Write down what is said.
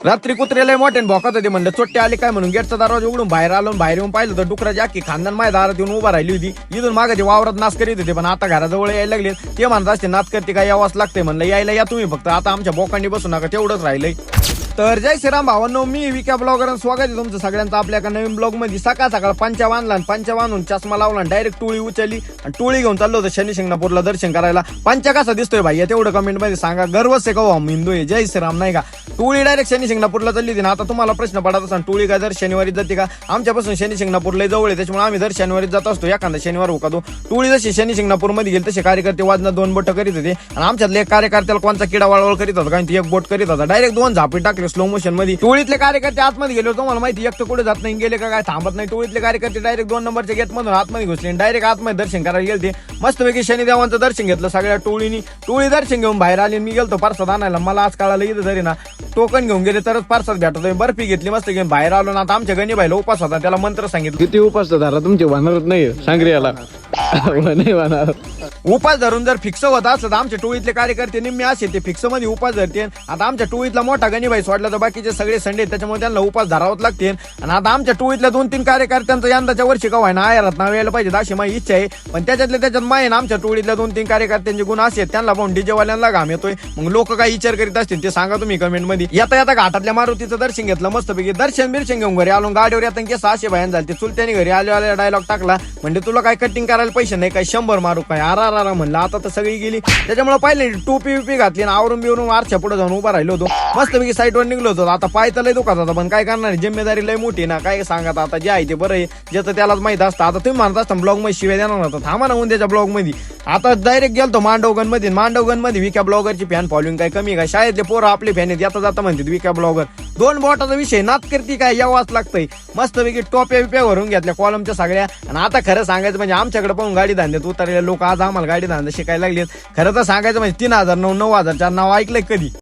रात्री कुत्रेला मोठ्याने भोकात होते, म्हणलं चोट्टे आले काय म्हणून गेटचा दरवाजा उघडून बाहेर आलो. बाहेर येऊन पाहिलं तर डुकराची अख्खी खानदान माझ्या दारात येऊन उभा राहिली होती. इथून मागे ते वावरात नाच करीत होते, पण आता घराजवळ यायला लागले. ते म्हणत असते नाच करते काय यावाच लागते. म्हणलं यायला या तुम्ही, फक्त आता आमच्या बोकांनी बसू नका, तेवढंच राहिलंय. तर जय श्रीराम भावांनो, मी विक्या ब्लॉगर स्वागत आहे तुमचं सगळ्यांचं आपल्या एका नवीन ब्लॉग मध्ये. सकाळ सकाळ पंचा बांधून चष्मा लावला, डायरेक्ट टोळी उचलली आणि टोळी घेऊन चाललो होतं शनी शिंगणापूरला दर्शन करायला. पंचा कसा दिसतोय भाई तेवढं कमेंट मध्ये सांगा. गर्वच आहे का हो हिंदू आहे. जय श्रीराम नाही का. टोळी डायरेक्ट शनी शिंगणापूरला चालली होती ना. आता तुम्हाला प्रश्न पडत असा टोळी काय दर शनिवारी जाते का. आमच्यापासून शनी शिंगणापूरला जवळ आहे, त्याच्यामुळे आम्ही दर शनिवारी जात असतो. एखादा शनिवार होतो. टोळी जशी शनी शिंगणापूर मध्ये गेली तसे कार्यकर्ते वाजना 2 बोट करीत होते आणि आमच्यातले एक कार्यकर्त्याला कोणता किडा वळवळ करीत होता, कारण ती 1 बोट करीत होता. डायरेक्ट 2 झापी टाकले स्लो मोशन मध्ये. टोळीतले कार्यकर्ते आतमध्ये गेले. तुम्हाला माहिती एक तर कुठे जात नाही, गेले का काय थांबत नाही. टोळीतले कार्यकर्ते डायरेक्ट 2 नंबरच्या गेट मधून आतमध्ये घुसले, डायरेक्ट आतमध्ये दर्शन करायला गेले. मस्तपैकी शनिदेवांचं दर्शन घेतलं सगळ्या टोळीनी. टोळी दर्शन घेऊन बाहेर आली. मी गेलो पार्सल आणायला. मला आज कळालं इथं तरी ना टोकन घेऊन गेले तरच पार्सल भेटत. बर्फी घेतली मस्त घेऊन बाहेर आलो ना. आता आमच्या गणीबाईला उपास होता, त्याला मंत्र सांगितलं. किती उपास धरा तुमचे होणारच नाही सांगरी याला नाही होणार. उपास धरून जर फिक्स होत असलं तर आमच्या टोळीतले कार्यकर्ते निम्मे असे ते फिक्स मध्ये उपास धरते. आता आमच्या टोळीतला मोठा गणीबाई सोडला तर बाकीचे सगळे संडे, त्याच्यामुळे त्यांना उपास धरावच लागते. आणि आता आमच्या टोळीतल्या 2-3 कार्यकर्त्यांचं यंदाच्या वर्षी का व्हायना आयारात नाव यायला पाहिजे अशी माझी इच्छा आहे. पण त्याच्यात माय ना आमच्या टोळीतल्या 2-3 कार्यकर्त्यांचे गुण असे त्यांना पाहून डीजेवाल्यांना घाम येतोय. मग लोक काय विचार करीत असतील ते सांगा तुम्ही कमेंट मध्ये. येता घाटातल्या मारुतीचं दर्शन घेतलं मस्तपैकी. दर्शन बिर्शन घेऊन घरी आलो. गाडीवर येतात की 600 भयान झाले. चुलत्याने घरी आले डायलॉग टाकला, म्हणजे तुला काय कटिंग करायला पैसे नाही काय, 100 मारू काय. आरा म्हणलं आता तर सगळी गेली. त्याच्यामुळे पहिले टोपी विपी घातली आणि आवरून बिवरून आरच्या पुढे जाऊन उभा राहिलो होतो. मस्तपैकी साईडवर निघलो होतो. आता पाय तर लय दुखत होता, पण काय करणार, जिम्मेदारी लय मोठी ना. काय सांगत आता जे आहे ते बरं आहे, ज्याचं त्यालाच माहित असतं. आता तुम्ही म्हणत असता ब्लॉग मध्ये शिवाय देणार होता, थांबा ना उद्याच्या ब्लॉग मध्ये. आता डायरेक्ट गेलतो मांडवगण मध्ये विक्या ब्लॉगरची फॅन फॉलोइंग काय कमी काय. शाळेतले पोरं आपले फॅन आहेत, येता जाता म्हणतात विक्या ब्लॉगर. 2 बोटाचा विषय नात करती काय यावाच लागतंय. मस्तपैकी टोप्या बिप्या भरून घेतल्या कॉलमच्या सगळ्या. आणि आता खरं सांगायचं म्हणजे आमच्याकडे पाहून गाडी धांद्यात उतरलेले लोक आज आम्हाला गाडी धांदा शिकायला लागलेत. खरं तर सांगायचं म्हणजे 3009 9000 नाव ऐकलंय कधी.